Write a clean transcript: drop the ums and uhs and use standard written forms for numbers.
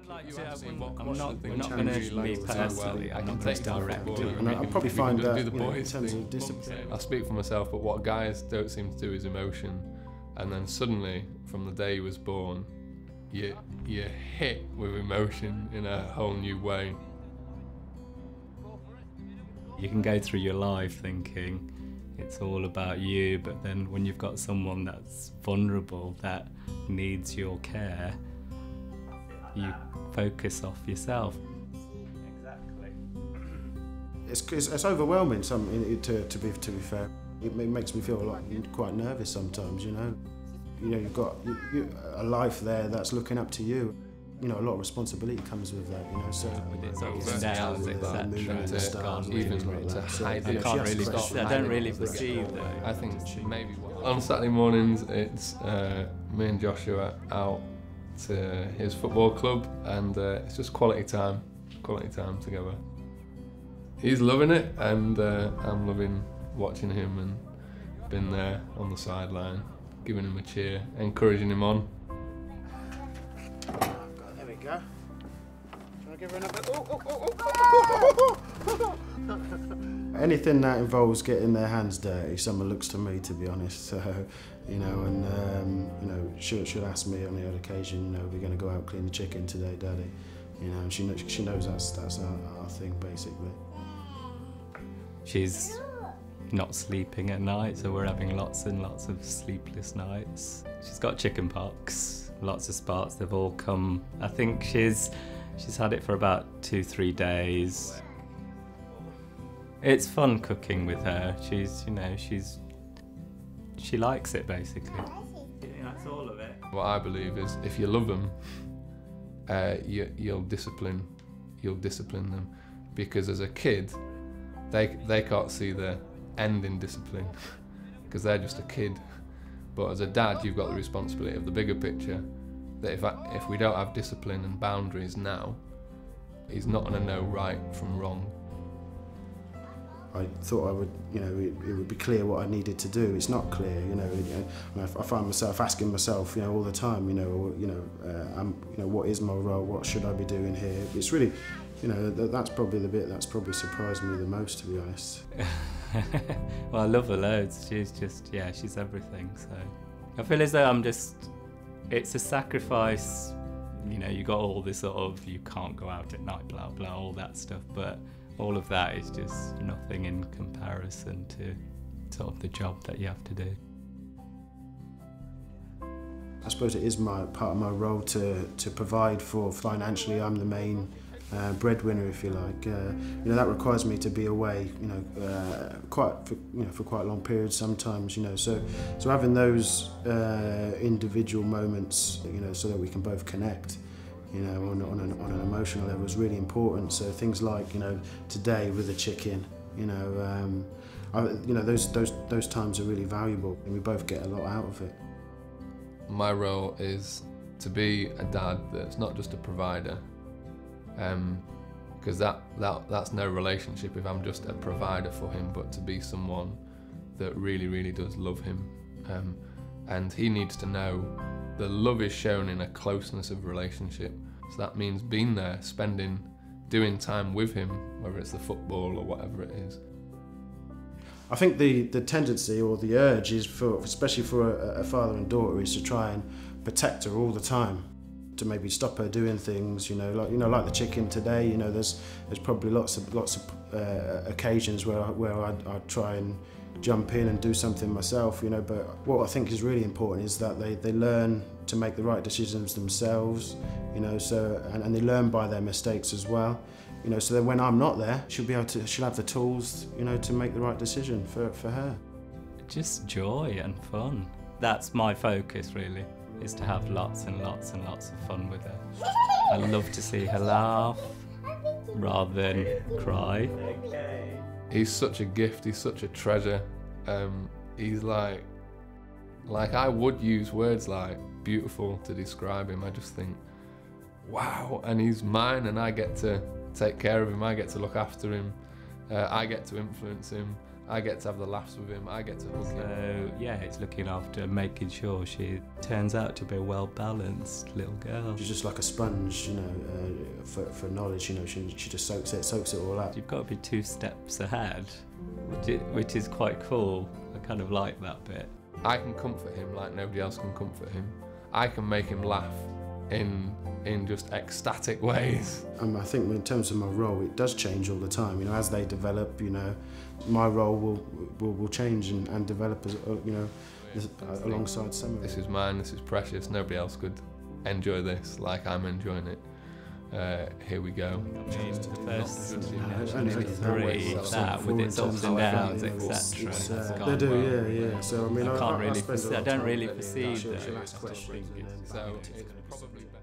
I'm not going to be personally, I'm not going to direct it. And I probably find that, in terms of discipline. I speak for myself, but what guys don't seem to do is emotion. And then suddenly, from the day he was born, you're hit with emotion in a whole new way. You can go through your life thinking it's all about you, but then when you've got someone that's vulnerable, that needs your care, you focus off yourself. Exactly. It's overwhelming. To be fair, it makes me feel quite nervous sometimes. You've got a life there that's looking up to you. A lot of responsibility comes with that. So with its ups and downs, etc. I don't really perceive though. I think maybe on Saturday mornings it's me and Joshua out to his football club, and it's just quality time together. He's loving it, and I'm loving watching him and being there on the sideline, giving him a cheer, encouraging him on. There we go. Trying to give her another. Anything that involves getting their hands dirty, someone looks to me, to be honest. So, she'll ask me on the odd occasion, we're going to go out clean the chicken today, Daddy. And she knows that's our thing, basically. She's not sleeping at night, so we're having lots and lots of sleepless nights. She's got chicken pox, lots of spots. They've all come. I think she's had it for about 2-3 days. It's fun cooking with her. She likes it basically. That's all of it. What I believe is, if you love them, you'll discipline them, because as a kid, they can't see the end in discipline because they're just a kid. But as a dad, you've got the responsibility of the bigger picture. That if we don't have discipline and boundaries now, he's not going to know right from wrong. I thought it would be clear what I needed to do. It's not clear, I find myself asking myself, all the time, what is my role? What should I be doing here? It's really, that's probably the bit that's probably surprised me the most, to be honest. Well, I love her loads. She's she's everything. So I feel as though it's a sacrifice. You got all this sort of, you can't go out at night, blah blah, all that stuff, but all of that is just nothing in comparison to sort of the job that you have to do. I suppose it is part of my role to provide for financially. I'm the main breadwinner, if you like. That requires me to be away, for quite long periods sometimes. So having those individual moments, so that we can both connect, on an emotional level is really important. So things like, today with the chicken, those times are really valuable, and we both get a lot out of it. My role is to be a dad that's not just a provider, because that's no relationship if I'm just a provider for him, but to be someone that really, really does love him. And he needs to know the love is shown in a closeness of relationship. So that means being there, doing time with him, whether it's the football or whatever it is. I think the tendency or the urge is especially for a father and daughter, is to try and protect her all the time, to maybe stop her doing things, like the chicken today. There's probably lots of occasions where I'd try and jump in and do something myself, but what I think is really important is that they learn to make the right decisions themselves, and they learn by their mistakes as well, so that when I'm not there, she'll have the tools, to make the right decision for her. Just joy and fun. That's my focus, really, is to have lots and lots and lots of fun with her. I love to see her laugh rather than cry. He's such a gift, he's such a treasure. He's like I would use words like beautiful to describe him. I just think, wow, and he's mine, and I get to take care of him, I get to look after him, I get to influence him, I get to have the laughs with him, I get to hug him. So yeah, it's looking after and making sure she turns out to be a well-balanced little girl. She's just like a sponge, you know, for knowledge. You know, she just soaks it all up. You've got to be 2 steps ahead, which is quite cool. I kind of like that bit. I can comfort him like nobody else can comfort him. I can make him laugh in just ecstatic ways. I think in terms of my role, it does change all the time. You know, as they develop, you know, my role will change and develop as you know, alongside some of it. This is mine. This is precious. Nobody else could enjoy this like I'm enjoying it. Here we go. I mean, the first only 3, that with its ups and downs, etc. They do, yeah. So I mean, I can't really spend a lot I of don't time really with her. perceive She'll those. ask questions and then So it's probably better.